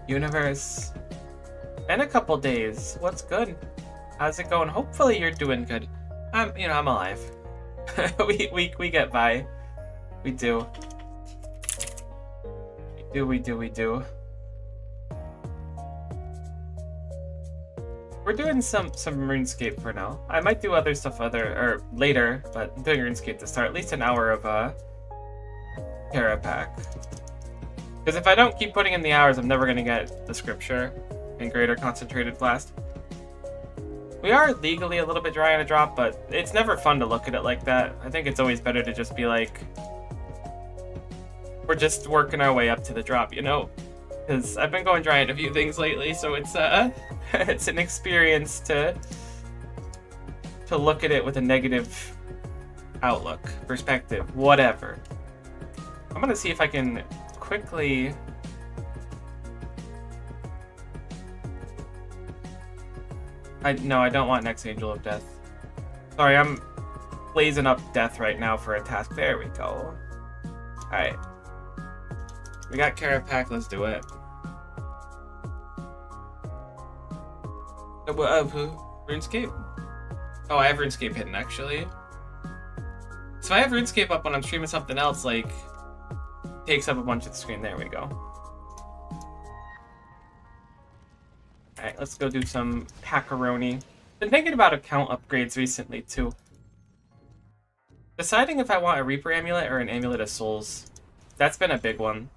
Universe. In a couple days. What's good? How's it going? Hopefully you're doing good. I'm alive. we get by. We do. We do. We're doing some RuneScape for now. I might do other stuff later, but I'm doing RuneScape to start. At least an hour of Kerapac. Because if I don't keep putting in the hours, I'm never gonna get the scripture and greater concentrated blast. We are legally a little bit dry on a drop, but it's never fun to look at it like that. I think it's always better to just be like, we're just working our way up to the drop, you know? Because I've been going dry at a few things lately, so it's it's an experience to look at it with a negative outlook, perspective, whatever. I'm gonna see if I can quickly... No, I don't want next Angel of Death. Sorry, I'm blazing up death right now for a task. There we go. Alright. We got Kerapac, let's do it. RuneScape? Oh, I have RuneScape hidden, actually. So I have RuneScape up when I'm streaming something else, like, takes up a bunch of the screen. There we go. Alright, let's go do some packaroni. Been thinking about account upgrades recently, too. Deciding if I want a Reaper Amulet or an Amulet of Souls. That's been a big one.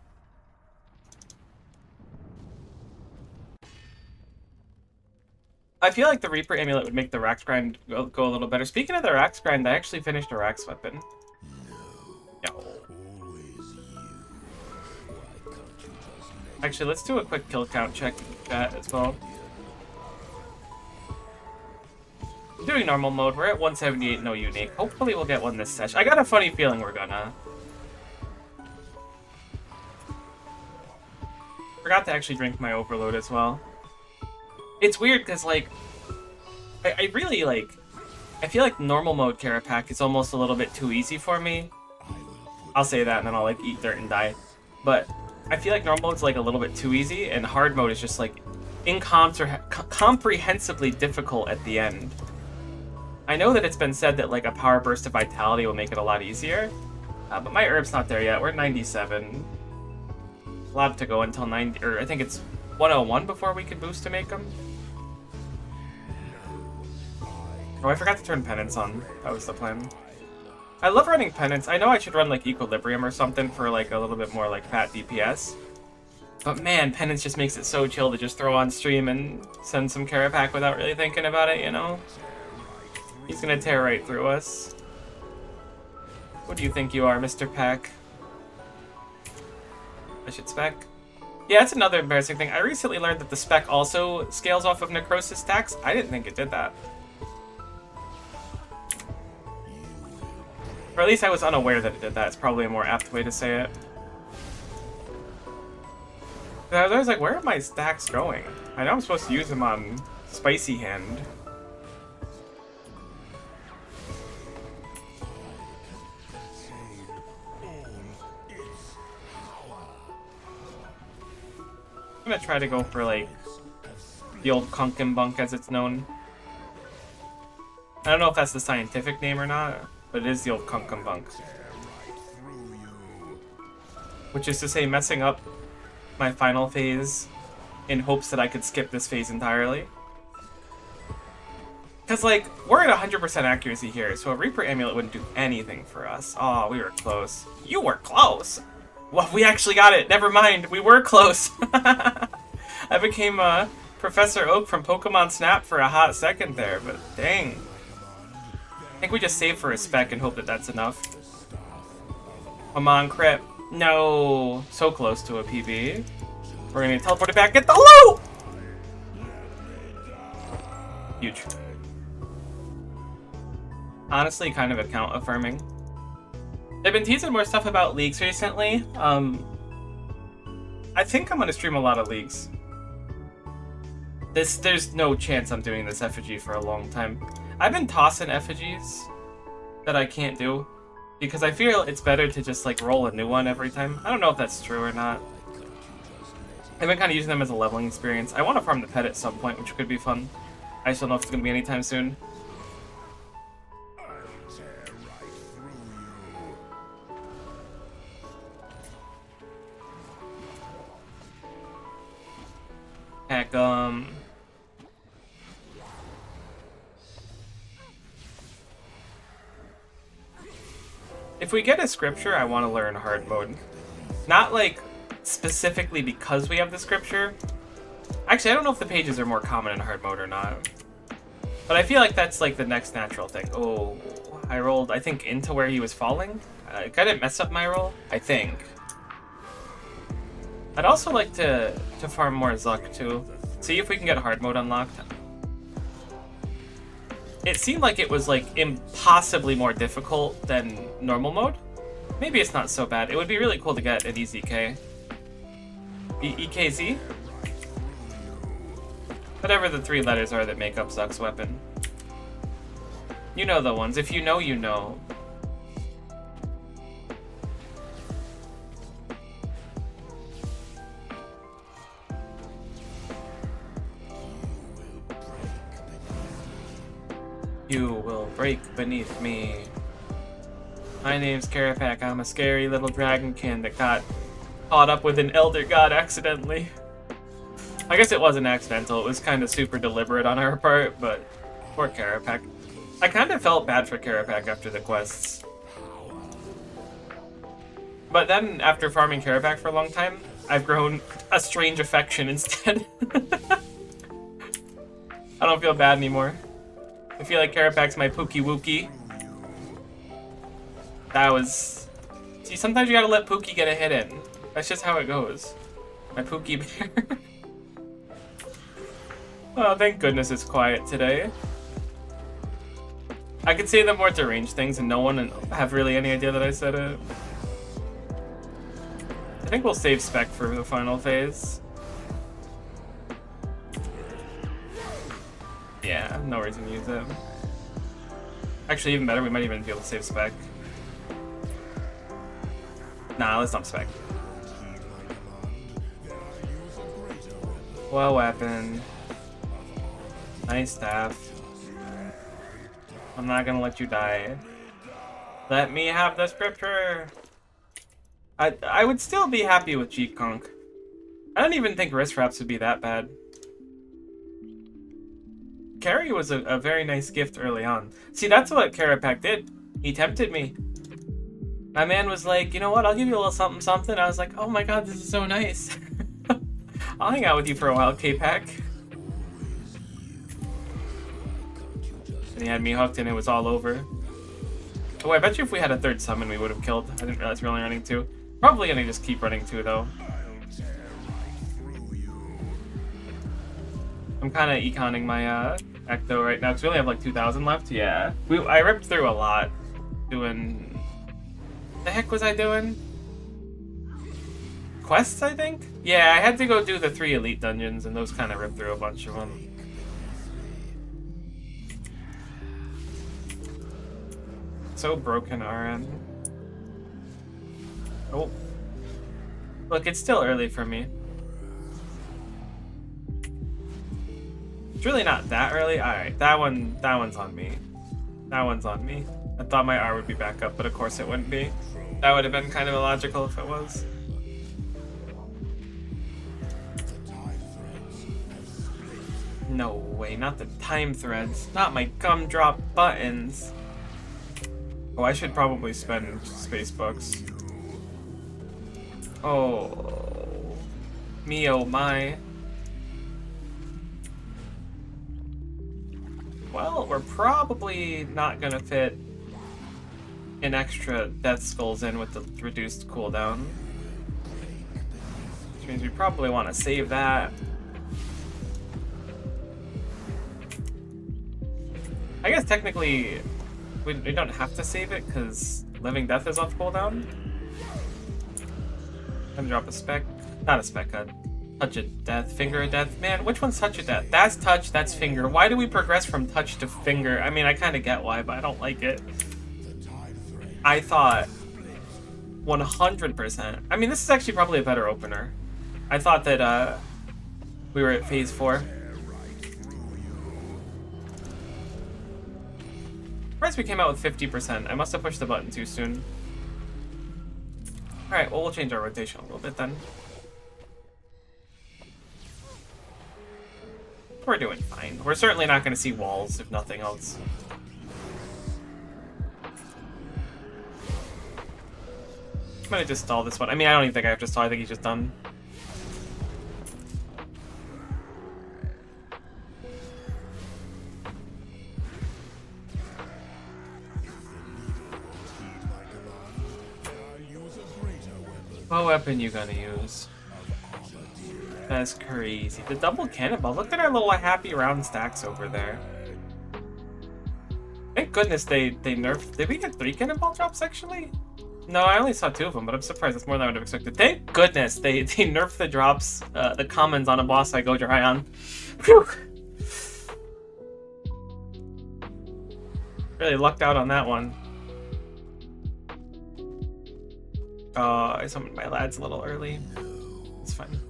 I feel like the Reaper Amulet would make the Rax grind go a little better. Speaking of the Rax grind, I actually finished a Rax weapon. No. Actually, let's do a quick kill count check that as well. I'm doing normal mode. We're at 178, no unique. Hopefully we'll get one this session. I got a funny feeling we're gonna. Forgot to actually drink my overload as well. It's weird because, like, I really, like, I feel like normal mode Kerapac is almost a little bit too easy for me. I'll say that and then I'll, like, eat dirt and die. But I feel like normal mode's, like, a little bit too easy, and hard mode is just, like, incomprehensibly difficult at the end. I know that it's been said that, like, a power burst of vitality will make it a lot easier, but my herb's not there yet. We're at 97. A lot to go until 90, or I think it's 101 before we could boost to make them. Oh, I forgot to turn Penance on. That was the plan. I love running Penance. I know I should run, like, Equilibrium or something for, like, a little bit more, like, fat DPS. But man, Penance just makes it so chill to just throw on stream and send some Kerapac without really thinking about it, you know? He's gonna tear right through us. What do you think you are, Mr. Pack? I should spec. Yeah, that's another embarrassing thing. I recently learned that the spec also scales off of necrosis stacks. I didn't think it did that. Or at least I was unaware that it did that. It's probably a more apt way to say it. I was always like, where are my stacks going? I know I'm supposed to use them on Spicy Hand. I'm gonna try to go for, like, the old Kunkkenbunk as it's known. I don't know if that's the scientific name or not, but it is the old Kunkkenbunk. Which is to say, messing up my final phase in hopes that I could skip this phase entirely. Because, like, we're at 100% accuracy here, so a Reaper Amulet wouldn't do anything for us. Oh, we were close. You were close! Well, we actually got it. Never mind. We were close. I became Professor Oak from Pokemon Snap for a hot second there, but dang. I think we just save for a spec and hope that that's enough. Come on, Crip. No. So close to a PB. We're gonna teleport it back. Get the loot! Huge. Honestly, kind of account affirming. I've been teasing more stuff about leagues recently. I think I'm gonna stream a lot of leagues. There's no chance I'm doing this effigy for a long time. I've been tossing effigies that I can't do because I feel it's better to just, like, roll a new one every time. I don't know if that's true or not. I've been kind of using them as a leveling experience. I want to farm the pet at some point, which could be fun. I just don't know if it's going to be anytime soon. Heck, if we get a scripture, I want to learn hard mode. Not like specifically because we have the scripture. Actually, I don't know if the pages are more common in hard mode or not. But I feel like that's like the next natural thing. Oh, I rolled, I think, into where he was falling. I didn't mess up my roll, I think. I'd also like to farm more Zuck too. See if we can get hard mode unlocked. It seemed like it was like impossibly more difficult than normal mode. Maybe it's not so bad. It would be really cool to get an EZK. EKZ? Whatever the 3 letters are that make up Zuck's weapon. You know the ones. If you know, you know. You will break beneath me. My name's Kerapac. I'm a scary little dragonkin that got caught up with an elder god accidentally. I guess it wasn't accidental. It was kind of super deliberate on our part, but poor Kerapac. I kind of felt bad for Kerapac after the quests. But then, after farming Kerapac for a long time, I've grown a strange affection instead. I don't feel bad anymore. I feel like Kerapac's my Pookie Wookie. That was... See, sometimes you gotta let Pookie get a hit in. That's just how it goes. My Pookie Bear. Oh, thank goodness it's quiet today. I could say the more deranged things and no one have really any idea that I said it. I think we'll save Spec for the final phase. Yeah, no reason to use it. Actually, even better, we might even be able to save Spec. Nah, let's not Spec. Well, weapon. Nice staff. I'm not gonna let you die. Let me have the scripture. I would still be happy with Jeet Conk. I don't even think wrist wraps would be that bad. Carry was a very nice gift early on. See, that's what Kerapac did. He tempted me. My man was like, you know what, I'll give you a little something something. I was like, oh my god, this is so nice. I'll hang out with you for a while, K-Pac. And he had me hooked and it was all over. Oh, I bet you if we had a 3rd summon we would have killed. I didn't realize we were only running 2. Probably gonna just keep running 2 though. I'm kind of econing my Ecto right now because we only have like 2,000 left. Yeah, I ripped through a lot. Doing... The heck was I doing? Quests, I think? Yeah, I had to go do the 3 elite dungeons and those kind of ripped through a bunch of them. So broken RN. Oh. Look, it's still early for me. It's really not that early. Alright, that one's on me. That one's on me. I thought my R would be back up, but of course it wouldn't be. That would have been kind of illogical if it was. No way, not the time threads. Not my gumdrop buttons. Oh, I should probably spend space bucks. Oh. Me oh my. Well, we're probably not gonna fit an extra Death Skulls in with the reduced cooldown. Which means we probably want to save that. I guess technically we don't have to save it because Living Death is off cooldown. I'm gonna drop a spec. Not a spec, a Touch of Death, Finger of Death. Man, which one's Touch of Death? That's touch, that's finger. Why do we progress from touch to finger? I mean, I kind of get why, but I don't like it. I thought 100%. I mean, this is actually probably a better opener. I thought that we were at phase 4. Surprised we came out with 50%. I must have pushed the button too soon. Alright, well, we'll change our rotation a little bit then. We're doing fine. We're certainly not going to see walls, if nothing else. I'm going to just stall this one. I mean, I don't even think I have to stall. I think he's just done. What weapon you gonna use? That's crazy. The double cannonball. Look at our little happy round stacks over there. Thank goodness they nerfed. Did we get 3 cannonball drops actually? No, I only saw 2 of them, but I'm surprised. That's more than I would have expected. Thank goodness they nerfed the drops, the commons on a boss I go dry on. Whew. Really lucked out on that one. I summoned my lads a little early. It's fine.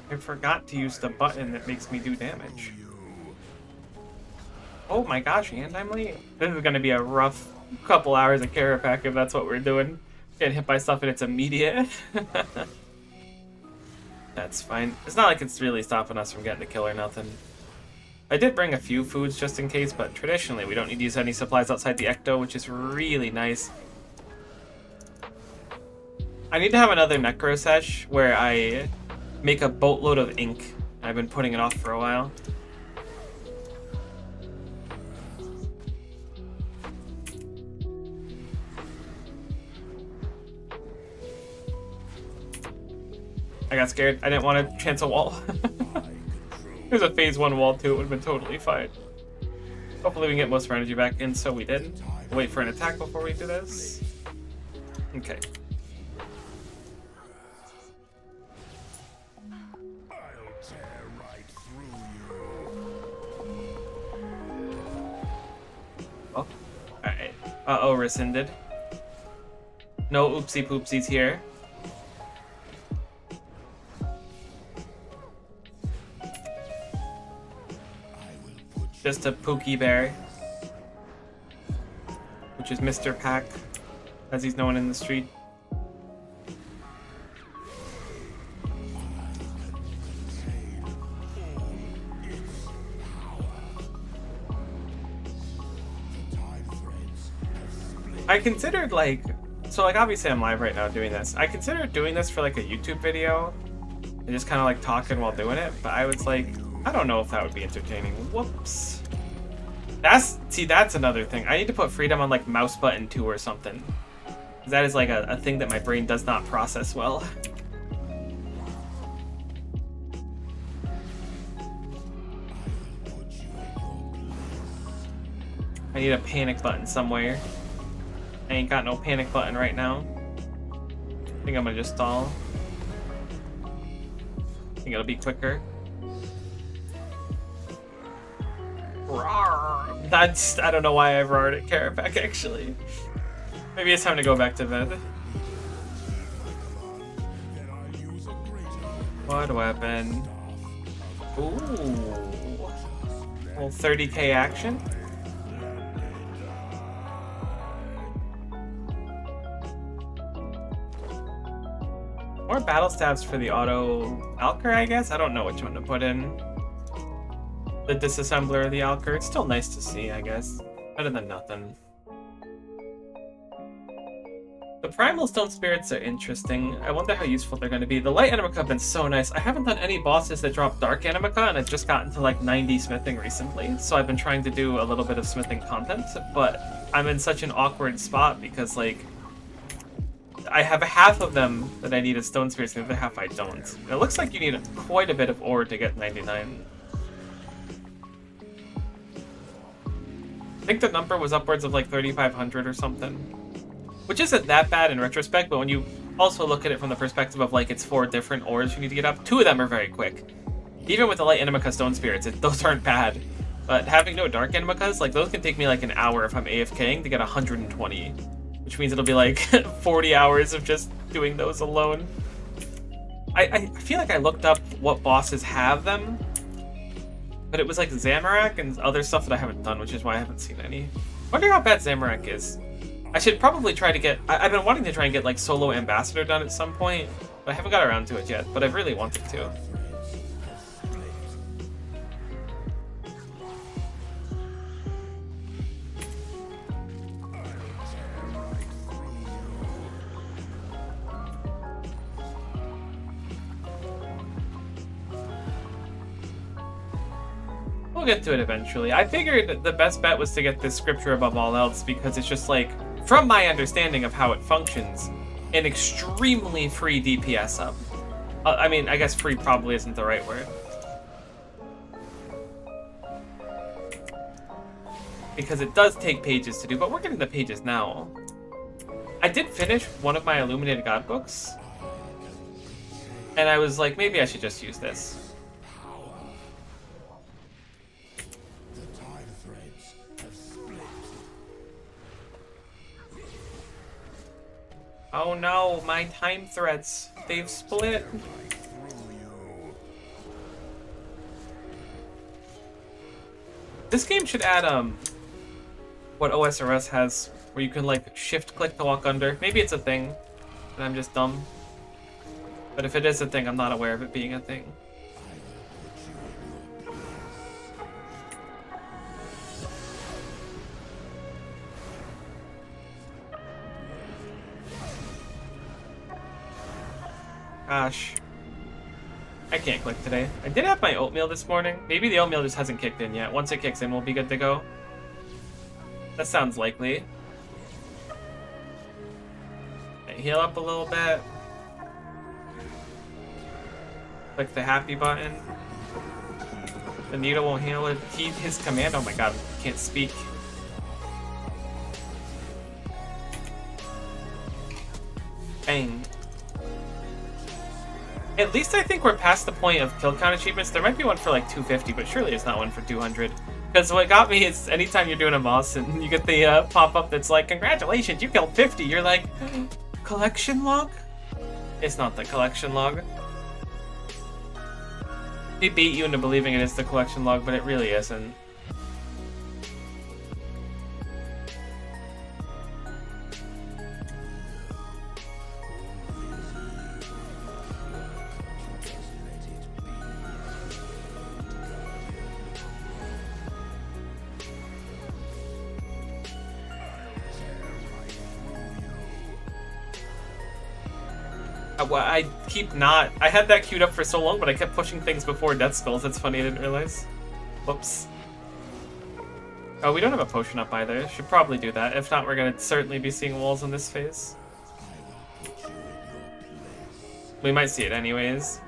I forgot to use the button that makes me do damage. Oh my gosh, and I'm late. This is gonna be a rough couple hours of Kerapac if that's what we're doing. Getting hit by stuff and it's immediate. That's fine. It's not like it's really stopping us from getting a kill or nothing. I did bring a few foods just in case, but traditionally we don't need to use any supplies outside the Ecto, which is really nice. I need to have another Necro sesh where I make a boatload of ink. I've been putting it off for a while. I got scared. I didn't want to chance a wall. There's a phase 1 wall too. It would have been totally fine. Hopefully we can get most of our energy back in, so we did. We'll wait for an attack before we do this. Okay. Oh. Alright. Uh-oh, rescinded. No oopsie poopsies here. Just a Pookie Bear, which is Mr. Pack, as he's known in the street. I considered so obviously I'm live right now doing this. I considered doing this for like a YouTube video and just kind of like talking while doing it, but I was like, I don't know if that would be entertaining. Whoops. That's another thing. I need to put freedom on like mouse button 2 or something. That is like a thing that my brain does not process well. I need a panic button somewhere. I ain't got no panic button right now. I think I'm gonna just stall. I think it'll be quicker. Rawr. I don't know why I roared at Kerapac actually. Maybe it's time to go back to bed. What weapon? Ooh. Well, 30k action. More battle stabs for the auto Alker, I guess? I don't know which one to put in. The disassembler of the Alker. It's still nice to see, I guess. Better than nothing. The Primal Stone Spirits are interesting. I wonder how useful they're going to be. The Light Animica have been so nice. I haven't done any bosses that drop Dark Animica, and I've just gotten to like 90 smithing recently, so I've been trying to do a little bit of smithing content, but I'm in such an awkward spot because like I have half of them that I need as Stone Spirits, and the other half I don't. It looks like you need quite a bit of ore to get 99. I think the number was upwards of like 3,500 or something. Which isn't that bad in retrospect, but when you also look at it from the perspective of like it's 4 different ores you need to get up, 2 of them are very quick. Even with the Light Animica Stone Spirits, those aren't bad. But having no dark animacas, like those can take me like an hour if I'm AFKing to get 120. Which means it'll be like 40 hours of just doing those alone. I feel like I looked up what bosses have them. But it was like Zamorak and other stuff that I haven't done, which is why I haven't seen any. Wonder how bad Zamorak is. I should probably try to get... I've been wanting to try and get like Solo Ambassador done at some point. But I haven't got around to it yet, but I've really wanted to. We'll get to it eventually. I figured the best bet was to get this scripture above all else because it's just like, from my understanding of how it functions, an extremely free DPS up. I mean, I guess free probably isn't the right word. Because it does take pages to do, but we're getting the pages now. I did finish one of my Illuminated God books. And I was like, maybe I should just use this. Oh no, my time threads. They've split. This game should add what OSRS has, where you can like shift click to walk under. Maybe it's a thing, and I'm just dumb. But if it is a thing, I'm not aware of it being a thing. Gosh. I can't click today. I did have my oatmeal this morning. Maybe the oatmeal just hasn't kicked in yet. Once it kicks in, we'll be good to go. That sounds likely. Heal up a little bit. Click the happy button. The needle won't heal it. Heed his command. Oh my god, can't speak. Bang. At least I think we're past the point of kill count achievements. There might be one for like 250, but surely there's not one for 200. Because what got me is anytime you're doing a boss and you get the pop-up that's like, congratulations, you killed 50. You're like, collection log? It's not the collection log. They bait you into believing it is the collection log, but it really isn't. I keep not... I had that queued up for so long, but I kept pushing things before Death Skulls. That's funny, I didn't realize. Whoops. Oh, we don't have a potion up either. Should probably do that. If not, we're gonna certainly be seeing walls in this phase. We might see it anyways.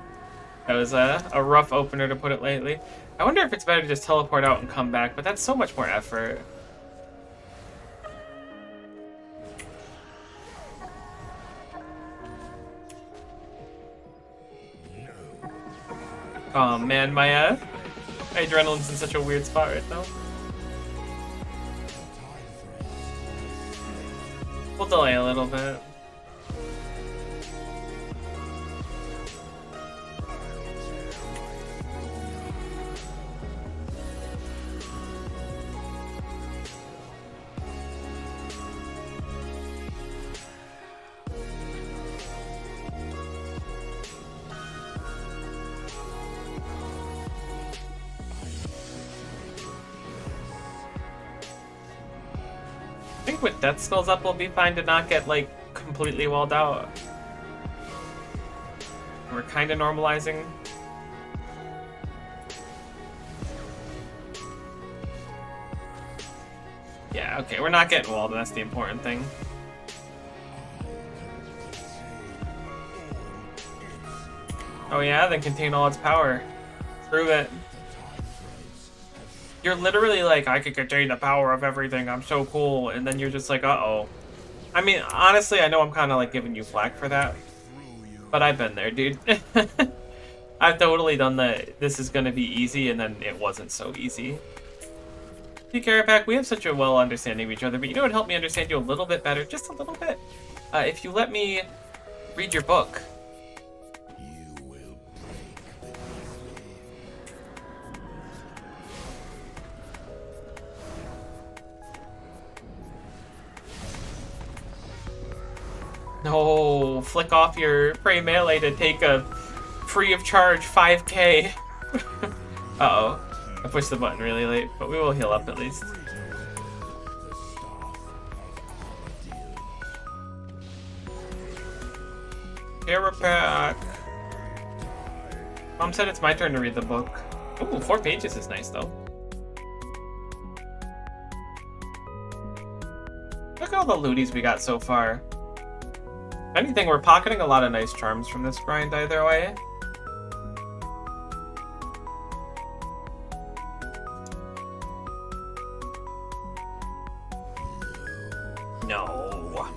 That was a rough opener, to put it lightly. I wonder if it's better to just teleport out and come back, but that's so much more effort. Oh man, my adrenaline's in such a weird spot right now. We'll delay a little bit. I think with Death Skulls up, we'll be fine to not get, like, completely walled out. We're kind of normalizing. Yeah, okay, we're not getting walled, and that's the important thing. Oh yeah, then contain all its power. Prove it. You're literally like, I could contain the power of everything, I'm so cool, and then you're just like, uh-oh. I mean, honestly, I know I'm kind of like giving you flack for that, but I've been there, dude. I've totally done the, this is gonna be easy, and then it wasn't so easy. See, Kerapac, we have such a well understanding of each other, but you know what would help me understand you a little bit better, just a little bit? If you let me read your book. You will break the No, flick off your prey melee to take a free of charge 5k. Uh-oh. I pushed the button really late, but we will heal up at least. Kerapac. Mom said it's my turn to read the book. Ooh, 4 pages is nice though. Look at all the looties we got so far. If anything, we're pocketing a lot of nice charms from this grind either way. No.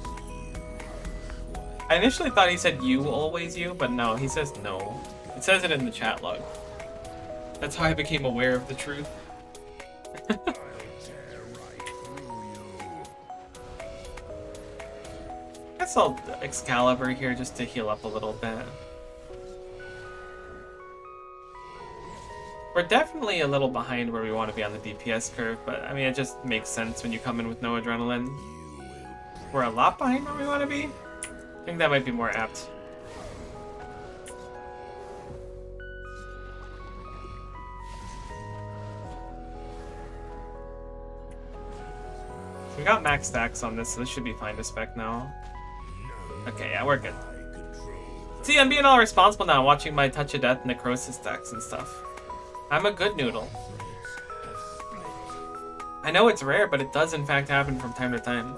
I initially thought he said you, always you, but no, he says no. It says it in the chat log. That's how I became aware of the truth. I guess I'll Excalibur here just to heal up a little bit. We're definitely a little behind where we want to be on the DPS curve, but I mean, it just makes sense when you come in with no adrenaline. We're a lot behind where we want to be. I think that might be more apt. We got max stacks on this, so this should be fine to spec now. Okay, yeah, we're good. See, I'm being all responsible now, watching my Touch of Death necrosis stacks and stuff. I'm a good noodle. I know it's rare, but it does in fact happen from time to time.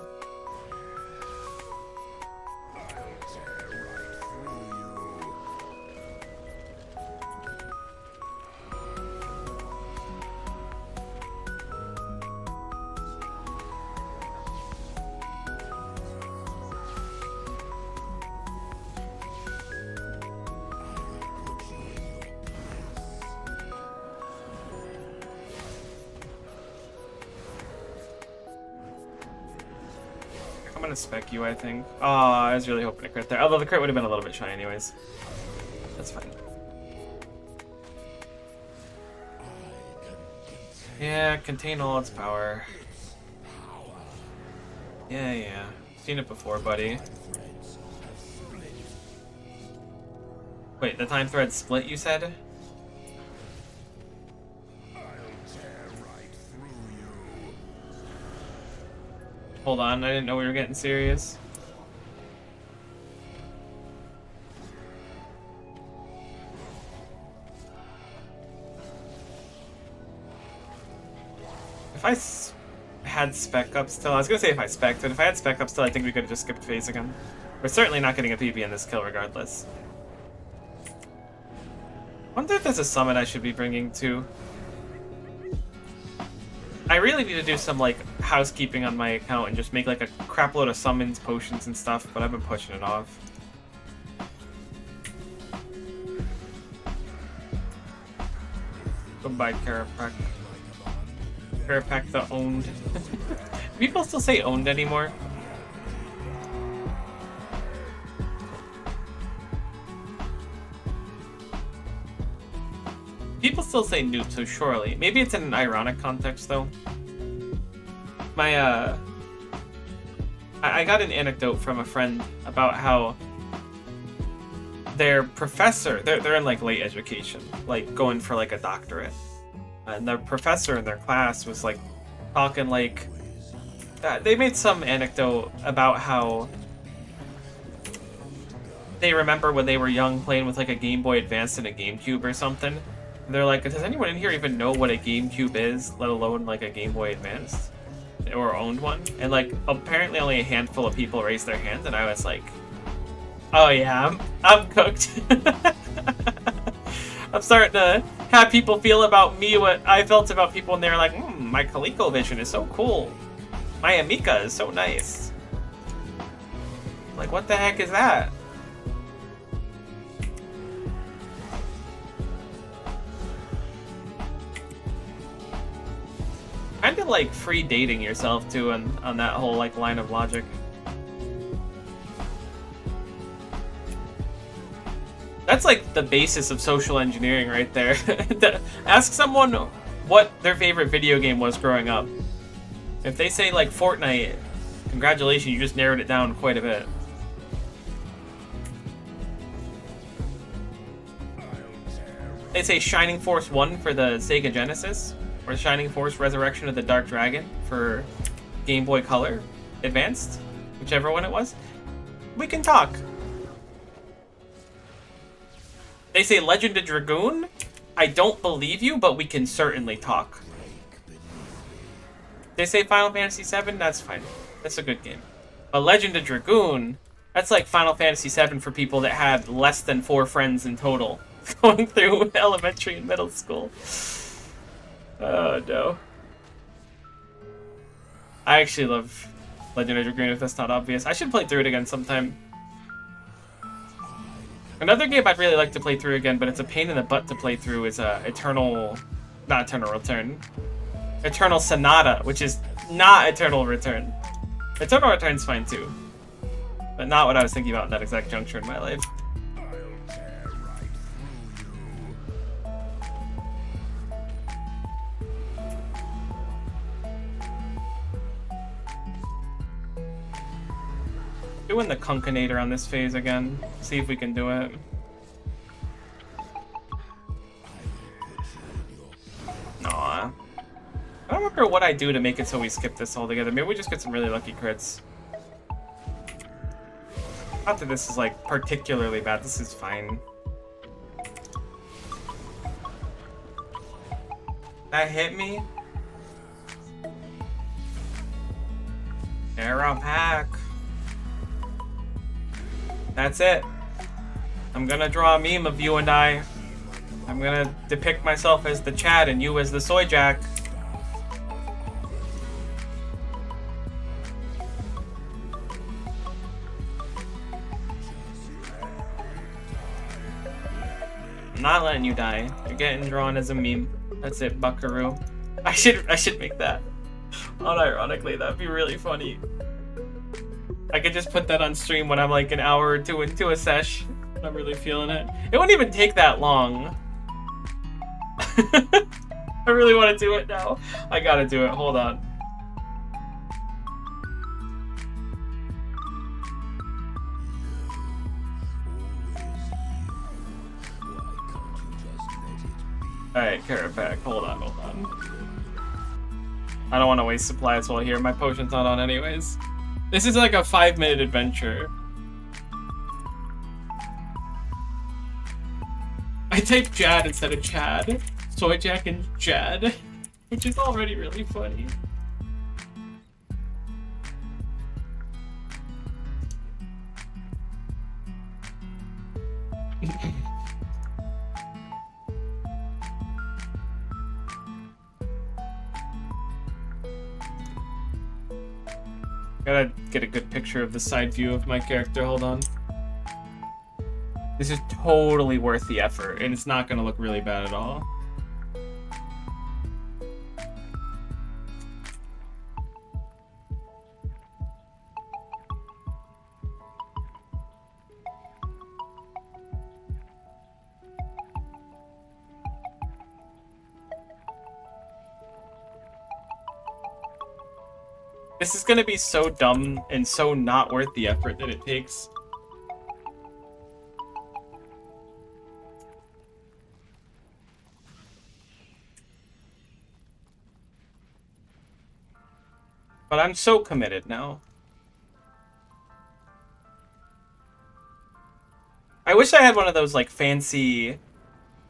I'm gonna spec you, I think. Oh, I was really hoping to crit there. Although the crit would have been a little bit shy anyways. That's fine. Yeah, contain all its power. Yeah. Seen it before, buddy. Wait, the time thread split, you said? Hold on, I didn't know we were getting serious. If I had spec up still, I was gonna say if I spec'd, but if I had spec up still, I think we could have just skipped phase again. We're certainly not getting a PB in this kill regardless. Wonder if there's a summon I should be bringing too. I really need to do some like housekeeping on my account and just make like a crap load of summons, potions, and stuff, but I've been pushing it off. Goodbye, Kerapac. Kerapac the owned. Do people still say owned anymore? People still say noob, so surely. Maybe it's in an ironic context, though. I got an anecdote from a friend about how their professor, they're in like late education, like going for like a doctorate. And their professor in their class was like talking like, they made some anecdote about how they remember when they were young playing with like a Game Boy Advance and a GameCube or something. And they're like, does anyone in here even know what a GameCube is, let alone like a Game Boy Advance? Or owned one? And like, apparently only a handful of people raised their hand, and I was like, oh yeah, I'm cooked. I'm starting to have people feel about me what I felt about people, and they were like, my ColecoVision is so cool. My Amiga is so nice. Like, what the heck is that? Kind of like free dating yourself too, and on that whole like line of logic. That's like the basis of social engineering right there. Ask someone what their favorite video game was growing up. If they say like Fortnite, congratulations, you just narrowed it down quite a bit. They say Shining Force 1 for the Sega Genesis, or Shining Force Resurrection of the Dark Dragon for Game Boy Color Advanced, whichever one it was. We can talk. They say Legend of Dragoon. I don't believe you, but we can certainly talk. They say Final Fantasy VII. That's fine. That's a good game. But Legend of Dragoon, that's like Final Fantasy VII for people that had less than 4 friends in total going through elementary and middle school. Oh, no. I actually love Legend of Dragoon, if that's not obvious. I should play through it again sometime. Another game I'd really like to play through again, but it's a pain in the butt to play through, is Eternal Sonata, which is not Eternal Return. Eternal Return's fine too, but not what I was thinking about in that exact juncture in my life. Doing the Concaneator on this phase again. See if we can do it. Aw. I don't remember what I do to make it so we skip this altogether. Maybe we just get some really lucky crits. Not that this is like particularly bad. This is fine. That hit me? Kerapac. That's it. I'm gonna draw a meme of you and I. I'm gonna depict myself as the Chad and you as the Soy Jack. I'm not letting you die. You're getting drawn as a meme. That's it, buckaroo. I should make that. Unironically, that'd be really funny. I could just put that on stream when I'm like an hour or two into a sesh. I'm really feeling it. It wouldn't even take that long. I really want to do it now. I gotta do it. Hold on. Alright, Kerapac. Hold on. I don't want to waste supplies while here. My potion's not on anyways. This is like a 5-minute adventure. I typed Jad instead of Chad. Soy Jack and Jad. Which is already really funny. Gotta get a good picture of the side view of my character, hold on. This is totally worth the effort, and it's not gonna look really bad at all. This is gonna be so dumb and so not worth the effort that it takes. But I'm so committed now. I wish I had one of those like fancy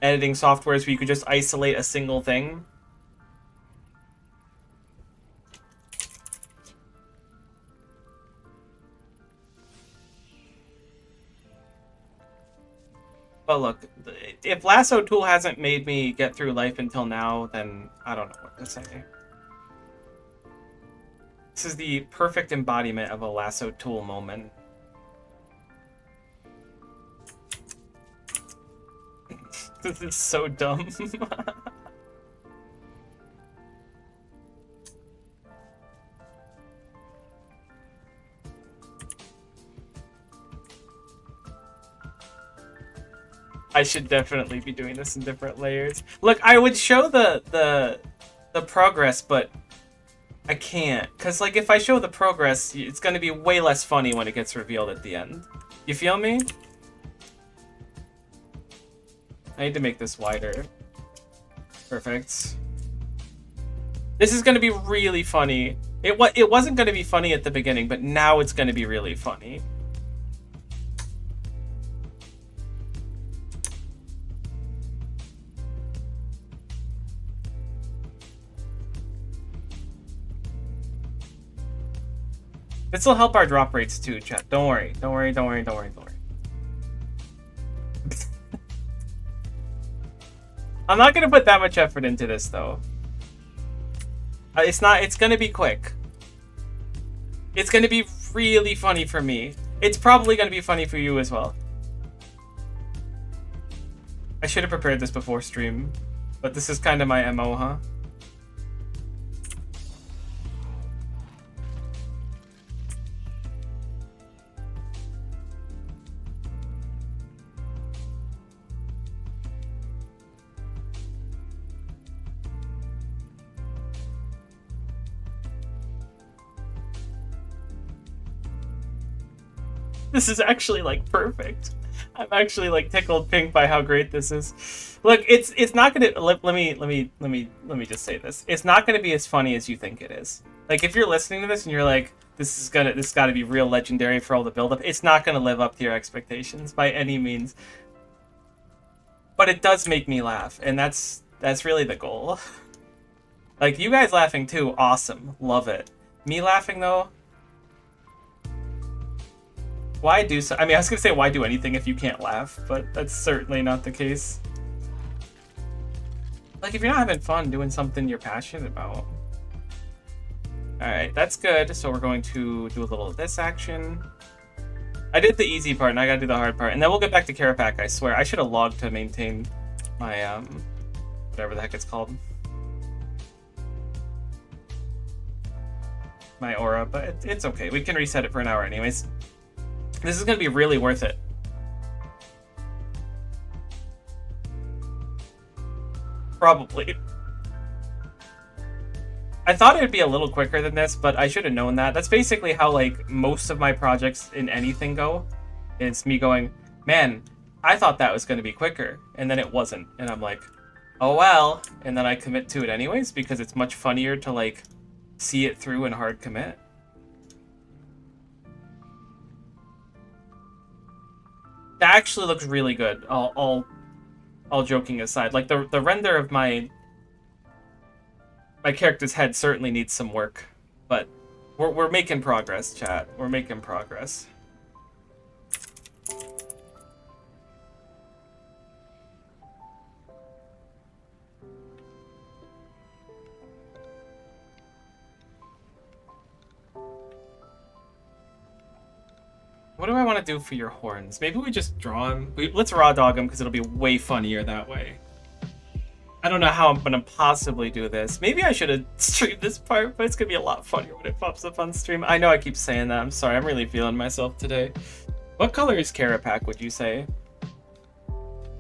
editing softwares where you could just isolate a single thing. But look, if Lasso Tool hasn't made me get through life until now, then I don't know what to say. This is the perfect embodiment of a Lasso Tool moment. This is so dumb. I should definitely be doing this in different layers. Look, I would show the progress, but I can't. Because, like, if I show the progress, it's going to be way less funny when it gets revealed at the end. You feel me? I need to make this wider. Perfect. This is going to be really funny. It wasn't going to be funny at the beginning, but now it's going to be really funny. This will help our drop rates too, chat. Don't worry. Don't worry, don't worry, don't worry, don't worry. I'm not gonna put that much effort into this though. It's gonna be quick. It's gonna be really funny for me. It's probably gonna be funny for you as well. I should have prepared this before stream, but this is kind of my MO, huh? This is actually like perfect. I'm actually like tickled pink by how great this is. Look, it's not gonna let me just say this. It's not gonna be as funny as you think it is. Like if you're listening to this and you're like, this got to be real legendary for all the buildup. It's not gonna live up to your expectations by any means. But it does make me laugh, and that's really the goal. Like you guys laughing too, awesome, love it. Me laughing though. Why do so? I mean, I was gonna say why do anything if you can't laugh, but that's certainly not the case. Like, if you're not having fun doing something you're passionate about. Alright, that's good. So we're going to do a little of this action. I did the easy part, and I gotta do the hard part. And then we'll get back to Kerapac, I swear. I should have logged to maintain my, whatever the heck it's called. My aura, but it's okay. We can reset it for an hour anyways. This is gonna be really worth it. Probably. I thought it would be a little quicker than this, but I should have known that. That's basically how, like, most of my projects in anything go. It's me going, man, I thought that was going to be quicker, and then it wasn't. And I'm like, oh well. And then I commit to it anyways, because it's much funnier to, like, see it through and hard commit. That actually looks really good, all joking aside. Like, the render of my character's head certainly needs some work, but we're making progress, chat. We're making progress. What do I want to do for your horns? Maybe we just draw them. Let's raw dog them because it'll be way funnier that way. I don't know how I'm gonna possibly do this. Maybe I should have streamed this part, but it's gonna be a lot funnier when it pops up on stream. I know I keep saying that. I'm sorry. I'm really feeling myself today. What color is Kerapac, would you say?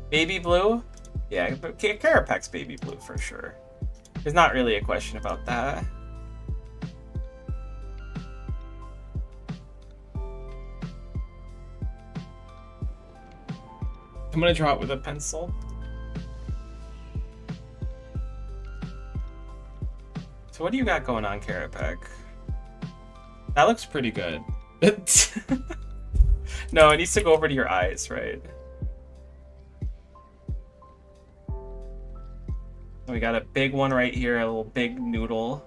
Baby blue? Yeah, Kerapac's baby blue for sure. There's not really a question about that. I'm gonna draw it with a pencil. So what do you got going on, Kerapac? That looks pretty good. No, it needs to go over to your eyes, right? We got a big one right here, a little big noodle.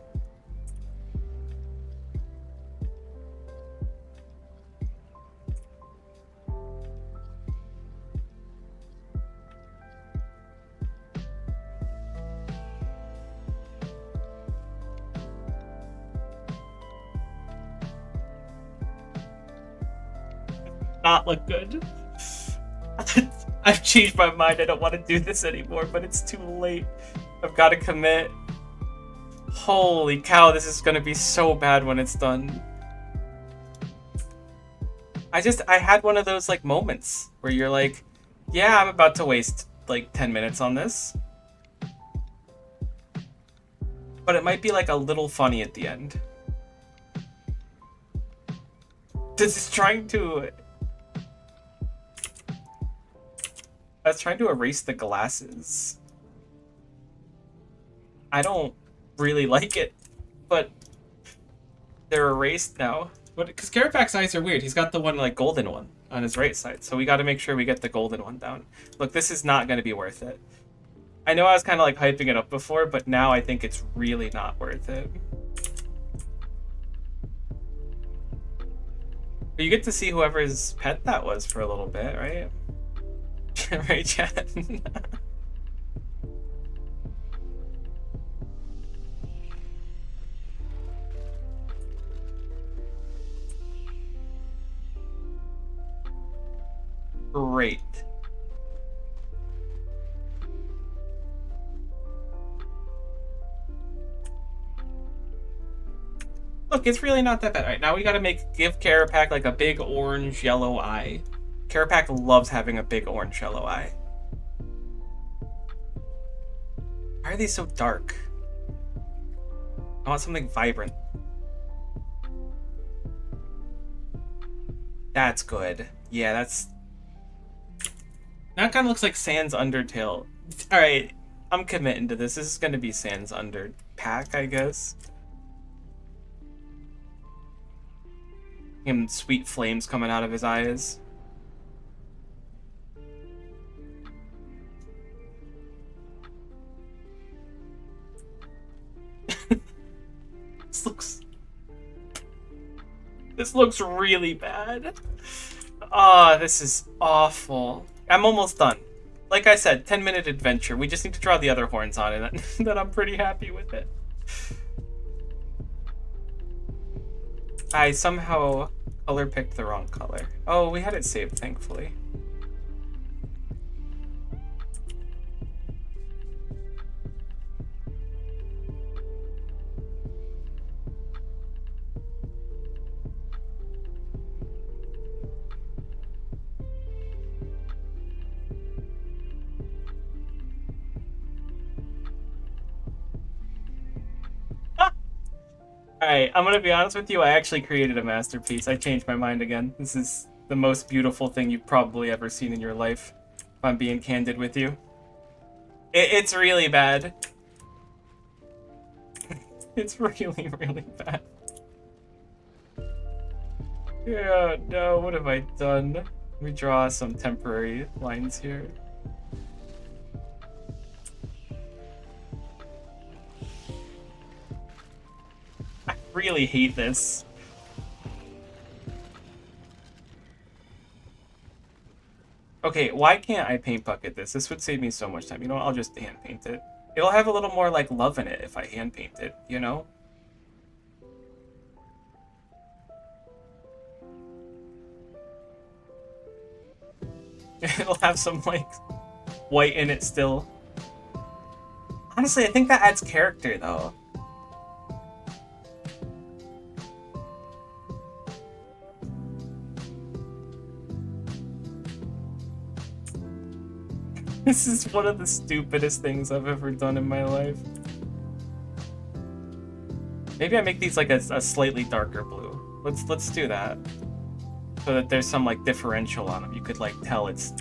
Not look good. I've changed my mind. I don't want to do this anymore, but it's too late. I've got to commit. Holy cow, this is gonna be so bad when it's done. I had one of those like moments where you're like, Yeah, I'm about to waste like 10 minutes on this. But it might be like a little funny at the end. This is trying to... I was trying to erase the glasses. I don't really like it, but they're erased now. Because Kerapac's eyes are weird. He's got the one, like, golden one on his right side, so we got to make sure we get the golden one down. Look, this is not going to be worth it. I know I was kind of, like, hyping it up before, but now I think it's really not worth it. But you get to see whoever's pet that was for a little bit, right? Right, chat? Great. Look, it's really not that bad. All right, now we gotta give Kerapac like a big orange yellow eye. Kerapac loves having a big orange yellow eye. Why are these so dark? I want something vibrant. That's good. Yeah, that's... That kind of looks like Sans Undertale. Alright, I'm committing to this. This is going to be Sans Underpack, I guess. Him sweet flames coming out of his eyes. This looks really bad. Ah, this is awful. I'm almost done. Like I said, 10-minute adventure. We just need to draw the other horns on it, and then I'm pretty happy with it. I somehow color picked the wrong color. Oh, we had it saved, thankfully. Alright, I'm gonna be honest with you, I actually created a masterpiece. I changed my mind again. This is the most beautiful thing you've probably ever seen in your life, if I'm being candid with you. It's really bad. It's really, really bad. Yeah, no, what have I done? Let me draw some temporary lines here. I really hate this. Okay, why can't I paint bucket this? This would save me so much time. You know what? I'll just hand paint it. It'll have a little more, like, love in it if I hand paint it, you know? It'll have some, like, white in it still. Honestly, I think that adds character, though. This is one of the stupidest things I've ever done in my life. Maybe I make these like a slightly darker blue. Let's do that. So that there's some like differential on them. You could like tell it's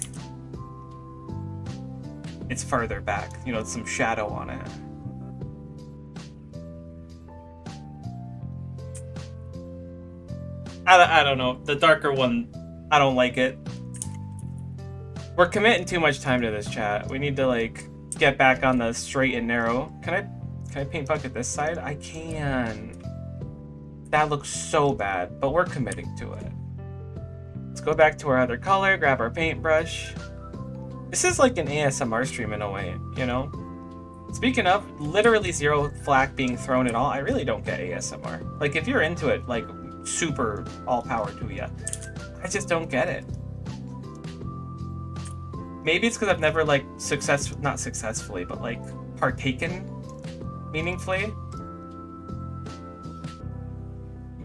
further back. You know, some shadow on it. I don't know. The darker one, I don't like it. We're committing too much time to this, chat. We need to like get back on the straight and narrow. Can I paint bucket this side? I can. That looks so bad, but we're committing to it. Let's go back to our other color, grab our paintbrush. This is like an ASMR stream in a way, you know? Speaking of, literally zero flack being thrown at all. I really don't get ASMR. Like, if you're into it, like, super all power to you. I just don't get it. Maybe it's because I've never, like, not successfully, but, like, partaken meaningfully.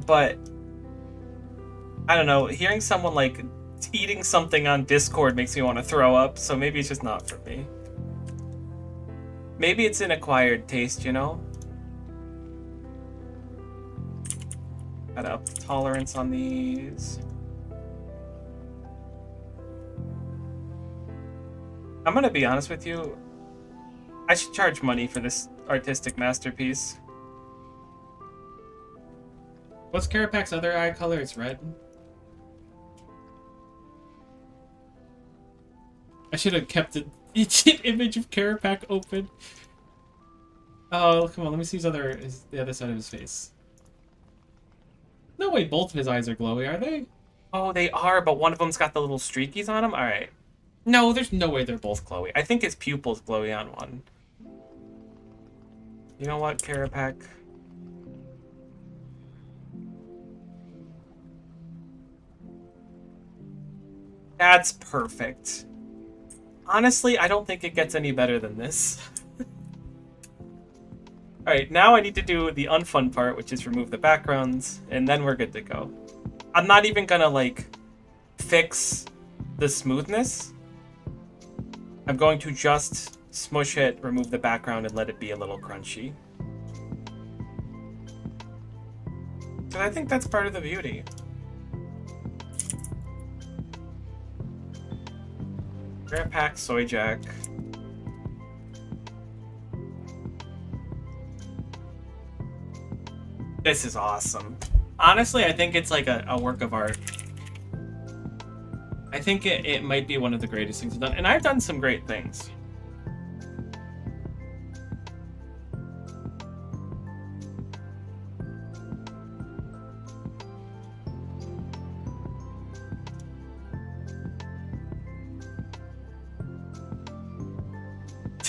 But, I don't know, hearing someone, like, Eating something on Discord makes me want to throw up, so maybe it's just not for me. Maybe it's an acquired taste, you know? Gotta up the tolerance on these. I'm gonna be honest with you. I should charge money for this artistic masterpiece. What's Kerapac's other eye color? It's red. I should have kept an image of Kerapac open. Oh, come on, let me see the other side of his face. No way, both of his eyes are glowy, are they? Oh, they are, but one of them's got the little streakies on them? Alright. No, there's no way they're both glowy. I think his pupil's glowy on one. You know what, Kerapac? That's perfect. Honestly, I don't think it gets any better than this. Alright, now I need to do the unfun part, which is remove the backgrounds, and then we're good to go. I'm not even gonna, like, fix the smoothness. I'm going to just smush it, remove the background, and let it be a little crunchy. But I think that's part of the beauty. Kerapac, Soy Jack. This is awesome. Honestly, I think it's like a work of art. I think it might be one of the greatest things I've done. And I've done some great things.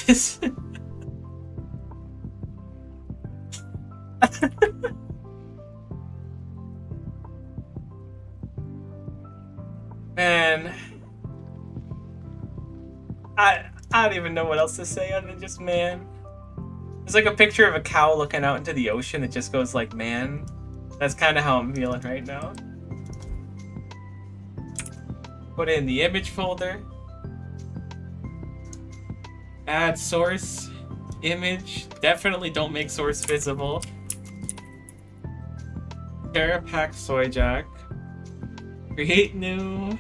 This... Man, I don't even know what else to say other than just man. There's like a picture of a cow looking out into the ocean that just goes like, man. That's kind of how I'm feeling right now. Put it in the image folder. Add source, image. Definitely don't make source visible. Kerapac Soy Jack. Create new.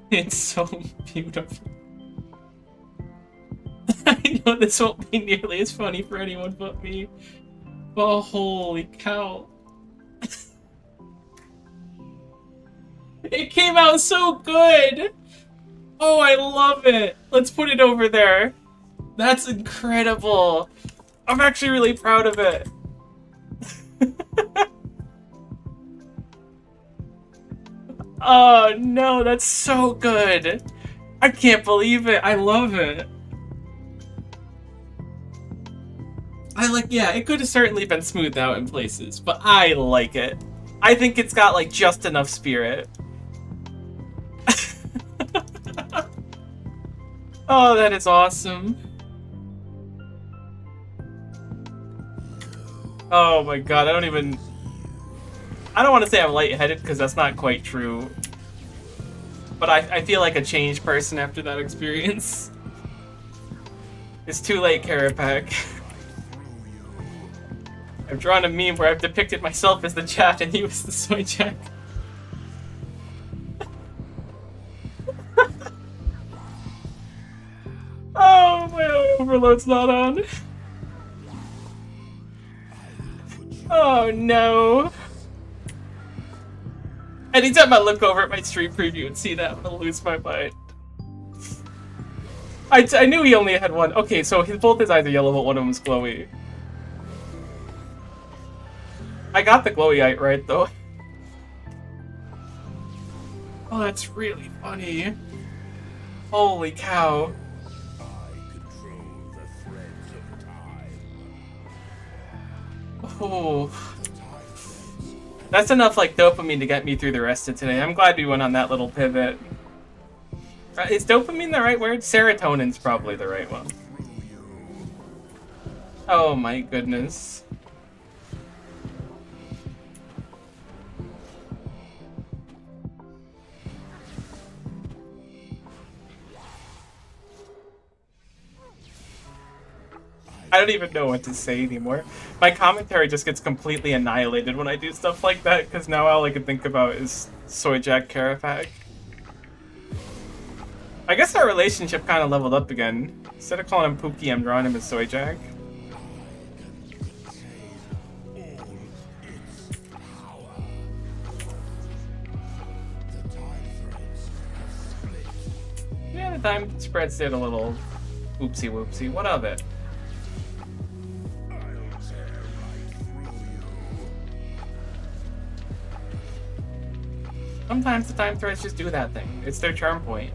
It's so beautiful. I know this won't be nearly as funny for anyone but me. But holy cow. It came out so good! Oh, I love it! Let's put it over there. That's incredible. I'm actually really proud of it. Oh no, that's so good. I can't believe it. I love it. Yeah, it could have certainly been smoothed out in places, but I like it. I think it's got like just enough spirit. Oh, that is awesome. Oh my god, I don't want to say I'm lightheaded because that's not quite true. But I feel like a changed person after that experience. It's too late, Kerapac. I've drawn a meme where I've depicted myself as the chat and you as the Soy Jack. Oh, my overload's not on. Oh no. Anytime I look over at my stream preview and see that, I'm gonna lose my mind. I knew he only had one. Okay, so both his eyes are yellow, but one of them's glowy. I got the glowy-ite right, though. Oh, that's really funny. Holy cow. Oh. That's enough like dopamine to get me through the rest of today. I'm glad we went on that little pivot. Is dopamine the right word? Serotonin's probably the right one. Oh my goodness. I don't even know what to say anymore. My commentary just gets completely annihilated when I do stuff like that, because now all I can think about is Soy Jack Kerapac. I guess our relationship kind of leveled up again. Instead of calling him Pookie, I'm drawing him as Soy Jack. Yeah, the time spreads did a little oopsie whoopsie. What of it? Sometimes the time threads just do that thing. It's their charm point.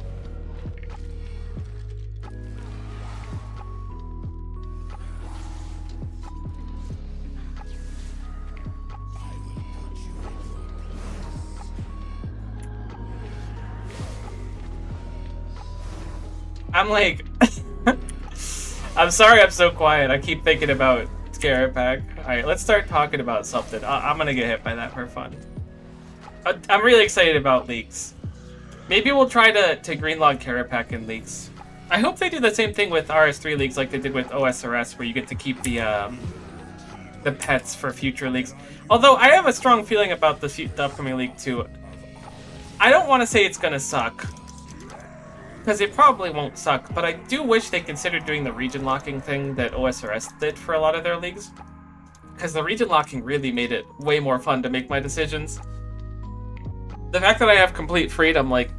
I'm like... I'm sorry I'm so quiet. I keep thinking about Kerapac. Alright, let's start talking about something. I'm gonna get hit by that for fun. I'm really excited about leaks. Maybe we'll try to greenlog Kerapac in leaks. I hope they do the same thing with RS3 leaks like they did with OSRS, where you get to keep the pets for future leaks. Although I have a strong feeling about the upcoming leak too. I don't want to say it's gonna suck, because it probably won't suck, but I do wish they considered doing the region locking thing that OSRS did for a lot of their leagues. Because the region locking really made it way more fun to make my decisions. The fact that I have complete freedom, like,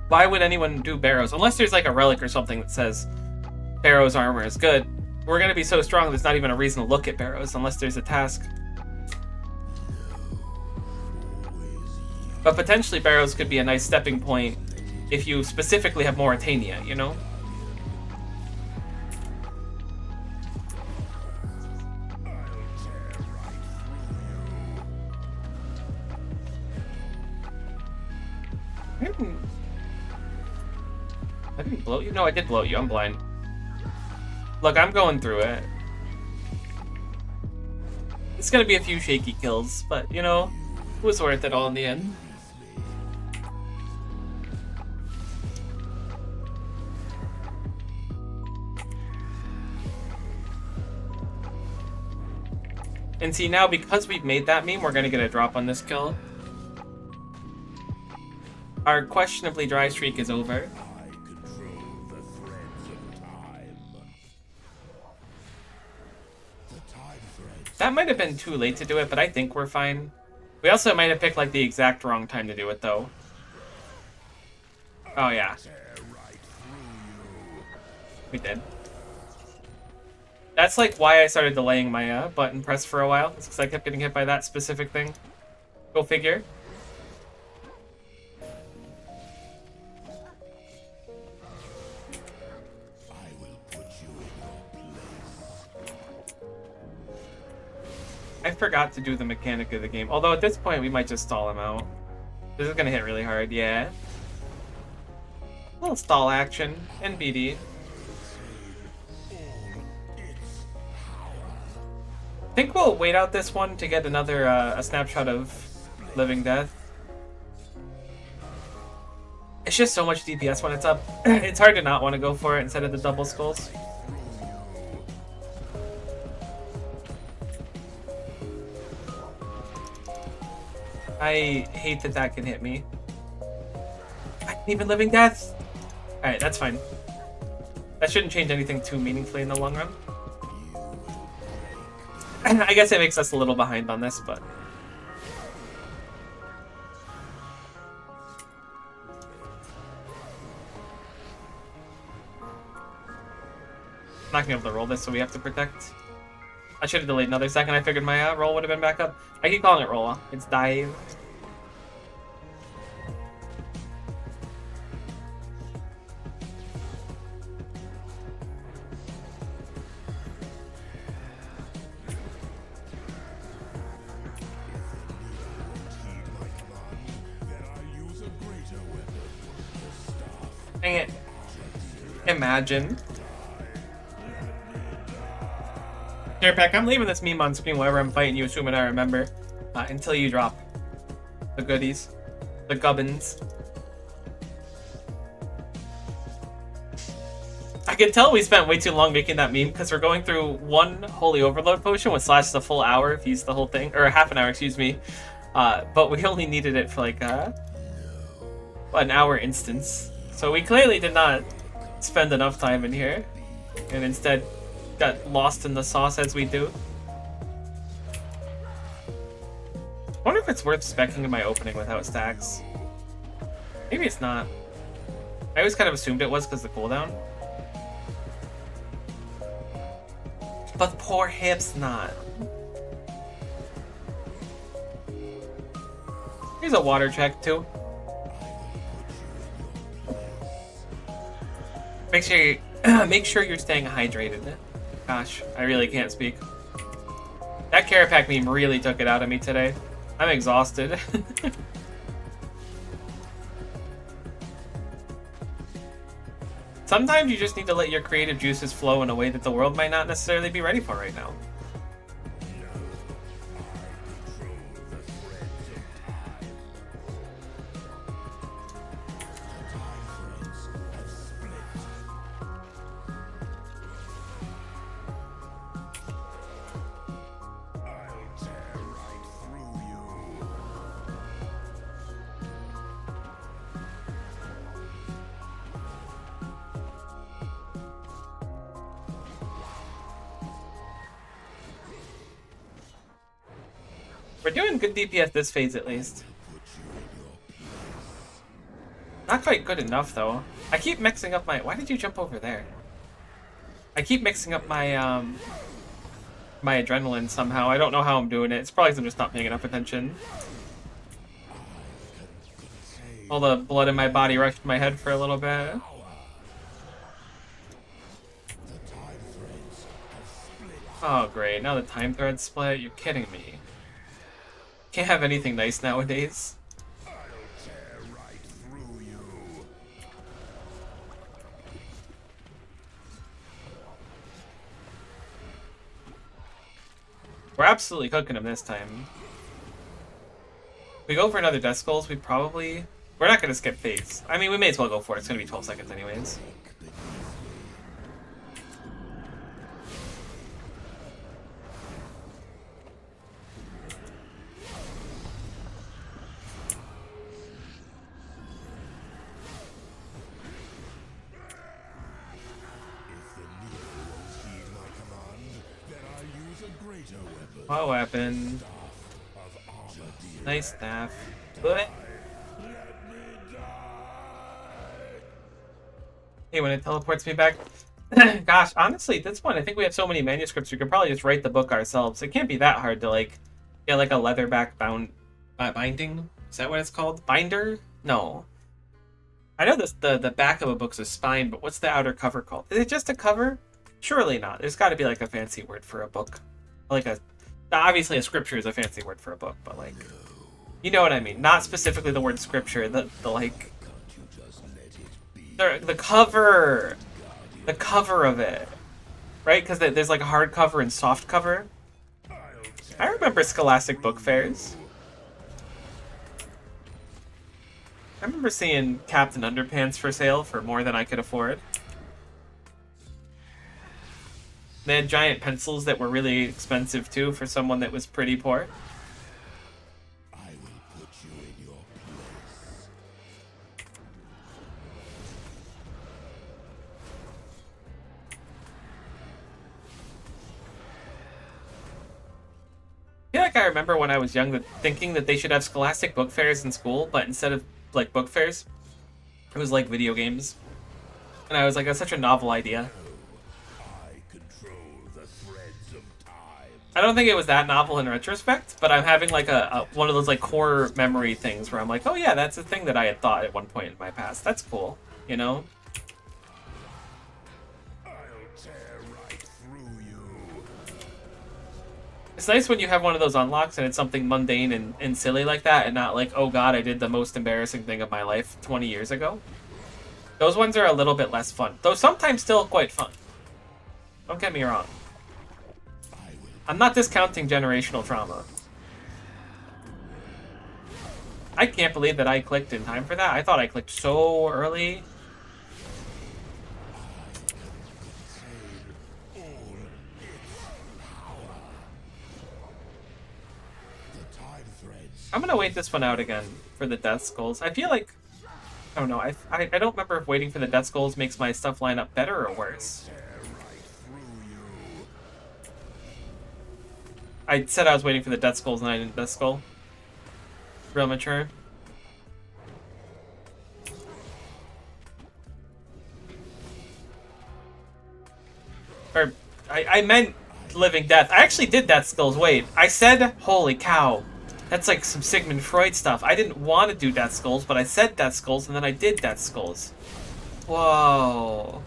why would anyone do Barrows? Unless there's like a relic or something that says Barrows armor is good. We're gonna be so strong there's not even a reason to look at Barrows unless there's a task. But potentially Barrows could be a nice stepping point if you specifically have Mauritania, you know? I didn't blow you? No, I did blow you. I'm blind. Look, I'm going through it. It's gonna be a few shaky kills, but, you know, it was worth it all in the end. And see, now because we've made that meme, we're gonna get a drop on this kill. Our questionably dry streak is over. That might have been too late to do it, but I think we're fine. We also might have picked like the exact wrong time to do it though. Oh yeah. We did. That's like why I started delaying my button press for a while. It's because I kept getting hit by that specific thing. Go figure. I forgot to do the mechanic of the game. Although at this point we might just stall him out. This is gonna hit really hard, yeah. A little stall action, NBD. I think we'll wait out this one to get another a snapshot of Living Death. It's just so much DPS when it's up. It's hard to not want to go for it instead of the double skulls. I hate that that can hit me. I can even Living Death! Alright, that's fine. That shouldn't change anything too meaningfully in the long run. I guess it makes us a little behind on this, but... I'm not gonna be able to roll this, so we have to protect. I should have delayed another second. I figured my roll would have been back up. I keep calling it roll. It's dive. Dang it. Imagine. Kerapac, I'm leaving this meme on screen whenever I'm fighting you, assuming I remember. Until you drop the goodies. The gubbins. I can tell we spent way too long making that meme because we're going through one Holy Overload potion, which lasts a full hour if you use the whole thing. Or half an hour, excuse me. But we only needed it for like an hour instance. So we clearly did not spend enough time in here. And instead got lost in the sauce as we do. I wonder if it's worth speccing in my opening without stacks. Maybe it's not. I always kind of assumed it was because of the cooldown. But poor Hip's not. Here's a water check too. Make sure you're staying hydrated. Gosh, I really can't speak. That Kerapac meme really took it out of me today. I'm exhausted. Sometimes you just need to let your creative juices flow in a way that the world might not necessarily be ready for right now. We're doing good DPS this phase at least. Not quite good enough though. I keep mixing up my... Why did you jump over there? I keep mixing up my my adrenaline somehow. I don't know how I'm doing it. It's probably because I'm just not paying enough attention. All the blood in my body rushed to my head for a little bit. Oh great, now the time thread split? You're kidding me. Can't have anything nice nowadays. We're absolutely cooking him this time. If we go for another Death Skulls, we're not going to skip phase. I mean, we may as well go for it. It's going to be 12 seconds anyways. What weapon? Nice staff. Hey, when it teleports me back. Gosh, honestly, at this point, I think we have so many manuscripts, we could probably just write the book ourselves. It can't be that hard to, like, get, like, a leatherback binding? Is that what it's called? Binder? No. I know this, the back of a book's a spine, but what's the outer cover called? Is it just a cover? Surely not. There's got to be, like, a fancy word for a book. Like a... Obviously, a scripture is a fancy word for a book, but, like... You know what I mean. Not specifically the word scripture, the like... The cover! The cover of it. Right? Because there's, like, a hardcover and soft cover. I remember Scholastic book fairs. I remember seeing Captain Underpants for sale for more than I could afford. They had giant pencils that were really expensive too for someone that was pretty poor. I will put you in your place. I feel like I remember when I was young thinking that they should have Scholastic book fairs in school, but instead of like book fairs, it was like video games. And I was like, that's such a novel idea. I don't think it was that novel in retrospect, but I'm having like a one of those like core memory things where I'm like, oh yeah, that's a thing that I had thought at one point in my past. That's cool, you know? I'll tear right through you. It's nice when you have one of those unlocks and it's something mundane and silly like that and not like, oh god, I did the most embarrassing thing of my life 20 years ago. Those ones are a little bit less fun, though sometimes still quite fun. Don't get me wrong. I'm not discounting generational trauma. I can't believe that I clicked in time for that. I thought I clicked so early. I'm gonna wait this one out again for the death skulls. I feel like, I don't know, I don't remember if waiting for the death skulls makes my stuff line up better or worse. I said I was waiting for the death skulls and I didn't death skull. Real mature. Or, I meant living death. I actually did death skulls. Wait, I said, holy cow. That's like some Sigmund Freud stuff. I didn't want to do death skulls, but I said death skulls and then I did death skulls. Whoa.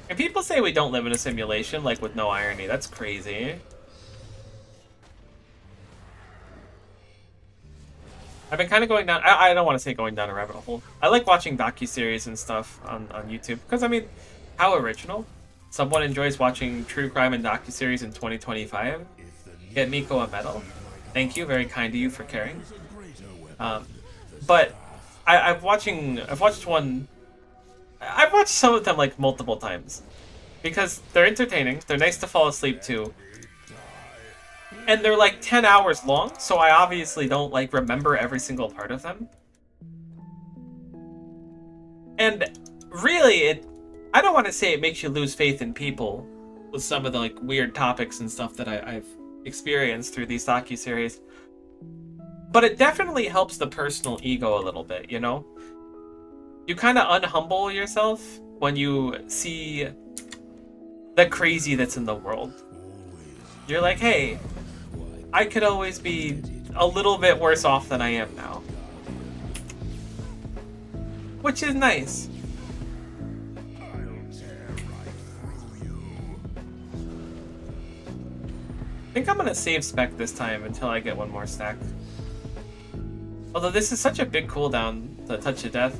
And people say we don't live in a simulation, like with no irony. That's crazy. I've been kind of going down, I don't want to say going down a rabbit hole. I like watching docuseries and stuff on YouTube. Because, I mean, how original. Someone enjoys watching true crime and docuseries in 2025. Get Miko a medal. Thank you, very kind of you for caring. But I've watched some of them like multiple times. Because they're entertaining, they're nice to fall asleep to. And they're like 10 hours long, so I obviously don't like remember every single part of them. And really, I don't want to say it makes you lose faith in people with some of the like weird topics and stuff that I've experienced through these docuseries. But it definitely helps the personal ego a little bit, you know? You kind of unhumble yourself when you see the crazy that's in the world. You're like, hey, I could always be a little bit worse off than I am now. Which is nice. I think I'm gonna save spec this time until I get one more stack. Although this is such a big cooldown, the Touch of Death.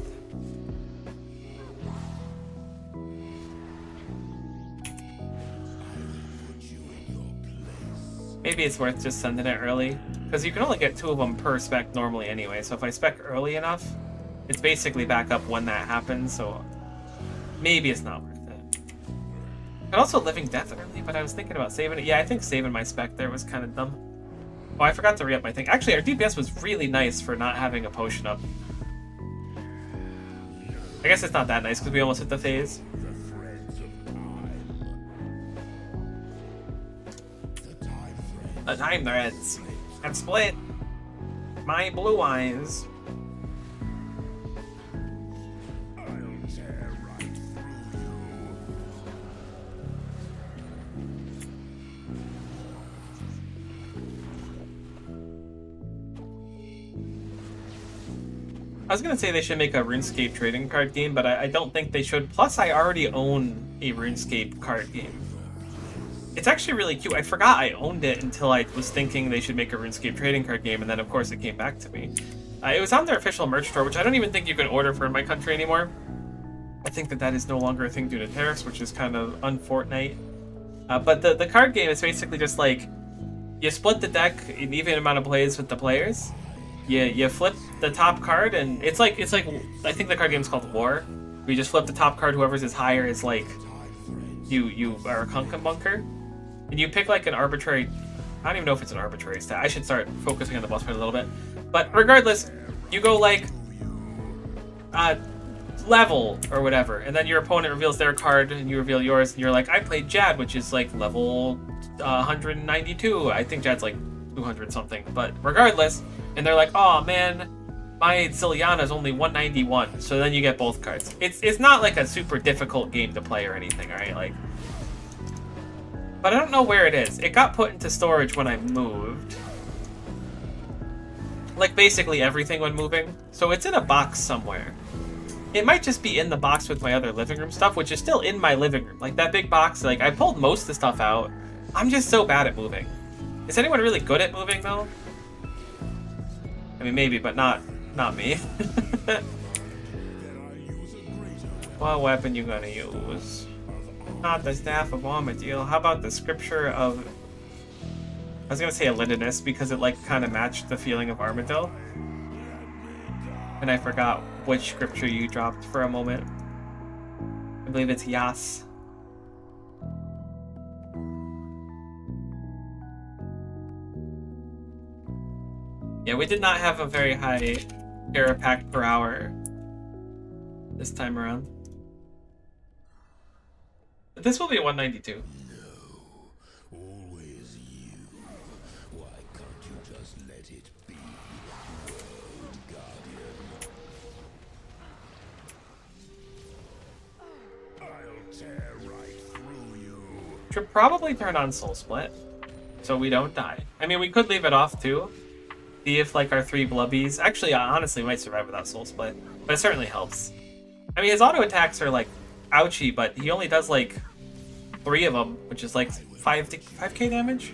Maybe it's worth just sending it early, because you can only get 2 of them per spec normally anyway, so if I spec early enough, it's basically back up when that happens, so maybe it's not worth it. And also Living Death early, but I was thinking about saving it. Yeah, I think saving my spec there was kind of dumb. Oh, I forgot to re-up my thing. Actually, our DPS was really nice for not having a potion up. I guess it's not that nice, because we almost hit the phase. The time threads have split my blue eyes. I was gonna say they should make a RuneScape trading card game, but I don't think they should. Plus, I already own a RuneScape card game. It's actually really cute. I forgot I owned it until I was thinking they should make a RuneScape trading card game, and then of course it came back to me. It was on their official merch store, which I don't even think you can order for in my country anymore. I think that is no longer a thing due to tariffs, which is kind of un-Fortnite. But the card game is basically just like, you split the deck an even amount of plays with the players. You flip the top card, and it's like I think the card game is called War. We just flip the top card, whoever's is higher is like you are a Kunkum Bunker. And you pick like an arbitrary, I don't even know if it's an arbitrary stat. I should start focusing on the boss fight a little bit. But regardless, you go like level or whatever, and then your opponent reveals their card and you reveal yours, and you're like, I played Jad, which is like level 192. I think Jad's like 200 something, but regardless, and they're like, oh man, my Zilyana is only 191, so then you get both cards. It's not like a super difficult game to play or anything, alright? Like, but I don't know where it is. It got put into storage when I moved. Like basically everything when moving. So it's in a box somewhere. It might just be in the box with my other living room stuff, which is still in my living room. Like that big box, like I pulled most of the stuff out. I'm just so bad at moving. Is anyone really good at moving though? I mean maybe, but not me. What weapon you gonna use? Not the Staff of Armadillo. How about the Scripture of... I was gonna say Elidinus because it like kind of matched the feeling of Armadillo. And I forgot which scripture you dropped for a moment. I believe it's Yas. Yeah, we did not have a very high Kerapac per hour this time around. But this will be 192. No, always you. Why can't you just let it be, World Guardian? I'll tear right through you. Should probably turn on Soul Split so we don't die. I mean, we could leave it off too. See if like our 3 blubbies... Actually, I honestly might survive without Soul Split, but it certainly helps. I mean, his auto attacks are like ouchy, but he only does like 3 of them, which is like 5k damage.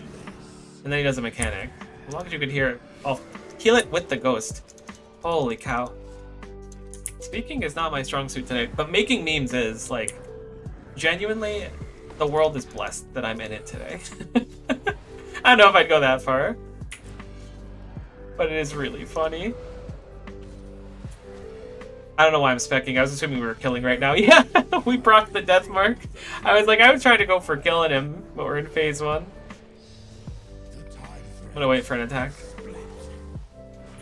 And then he does a mechanic. As long as you can hear it, I'll heal it with the ghost. Holy cow. Speaking is not my strong suit today, but making memes is like, genuinely, the world is blessed that I'm in it today. I don't know if I'd go that far, but it is really funny. I don't know why I'm specking. I was assuming we were killing right now. Yeah, we procced the death mark. I was trying to go for killing him, but we're in phase 1. I'm gonna wait for an attack.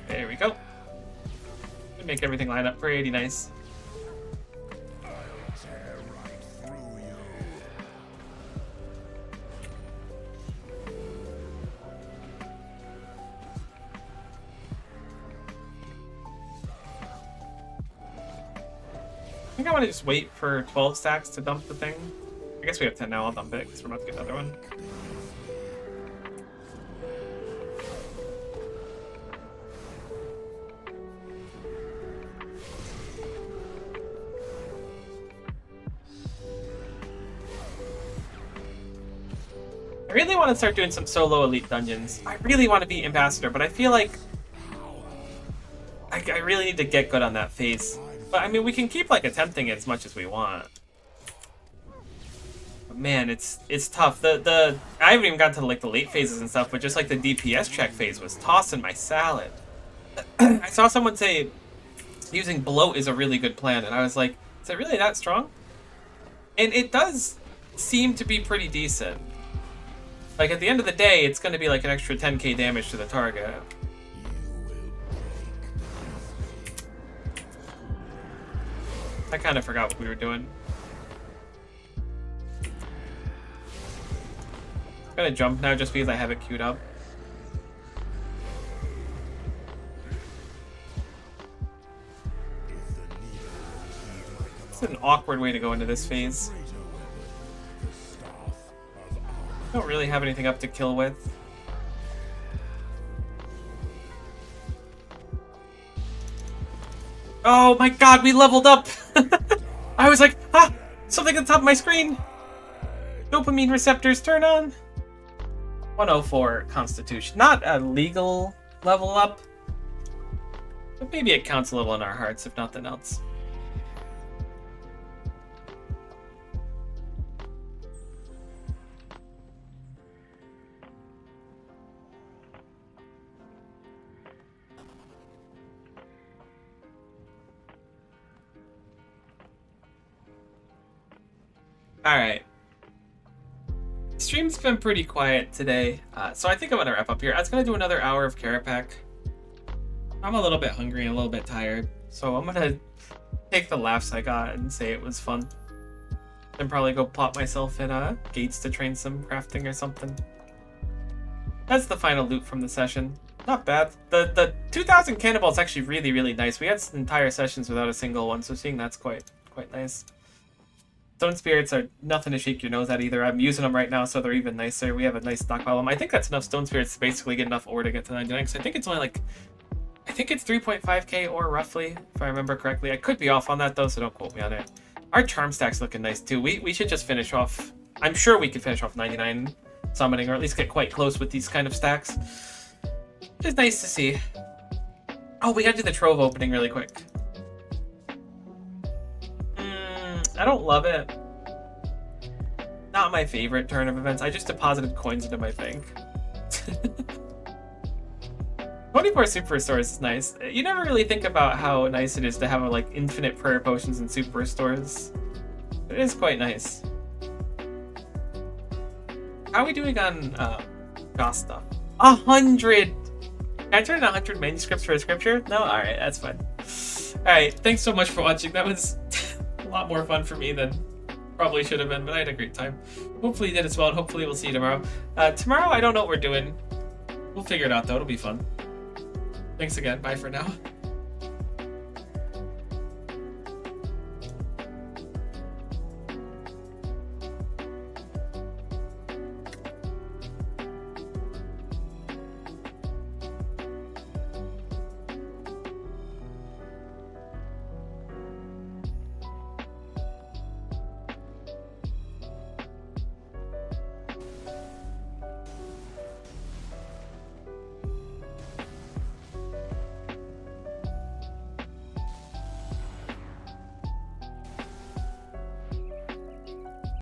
There we go. Make everything line up pretty nice. I think I want to just wait for 12 stacks to dump the thing. I guess we have 10 now. I'll dump it because we're about to get another one. I really want to start doing some solo elite dungeons. I really want to be ambassador, but I feel like I really need to get good on that phase. But I mean, we can keep like attempting it as much as we want. But man, it's tough. I haven't even gotten to like the late phases and stuff, but just like the DPS check phase was tossing my salad. I saw someone say using bloat is a really good plan, and I was like, is it really that strong? And it does seem to be pretty decent. Like at the end of the day, it's going to be like an extra 10k damage to the target. I kind of forgot what we were doing. I'm gonna jump now just because I have it queued up. It's an awkward way to go into this phase. I don't really have anything up to kill with. Oh my god, we leveled up! I was like, ah! Something on top of my screen! Dopamine receptors turn on! 104 Constitution. Not a legal level up, but maybe it counts a little in our hearts, if nothing else. Alright. Stream's been pretty quiet today, so I think I'm gonna wrap up here. I was gonna do another hour of Kerapac. I'm a little bit hungry and a little bit tired, so I'm gonna take the laughs I got and say it was fun. Then probably go plot myself in gates to train some crafting or something. That's the final loot from the session. Not bad. The 2000 cannonball is actually really, really nice. We had entire sessions without a single one, so seeing that's quite nice. Stone Spirits are nothing to shake your nose at either. I'm using them right now, so they're even nicer. We have a nice stockpile of them. I think that's enough Stone Spirits to basically get enough ore to get to 99, because I think it's only like... I think it's 3.5k ore, roughly, if I remember correctly. I could be off on that, though, so don't quote me on it. Our charm stack's looking nice, too. We should just finish off... I'm sure we could finish off 99 summoning, or at least get quite close with these kind of stacks. Which is nice to see. Oh, we gotta do the Trove opening really quick. I don't love it. Not my favorite turn of events. I just deposited coins into my bank. 24 superstores is nice. You never really think about how nice it is to have like infinite prayer potions and superstores. It is quite nice. How are we doing on Goth stuff? 100! Can I turn in 100 manuscripts for a scripture? No? Alright, that's fine. Alright, thanks so much for watching. That was a lot more fun for me than probably should have been, but I had a great time. Hopefully you did as well, and hopefully we'll see you tomorrow. Tomorrow, I don't know what we're doing. We'll figure it out, though. It'll be fun. Thanks again. Bye for now.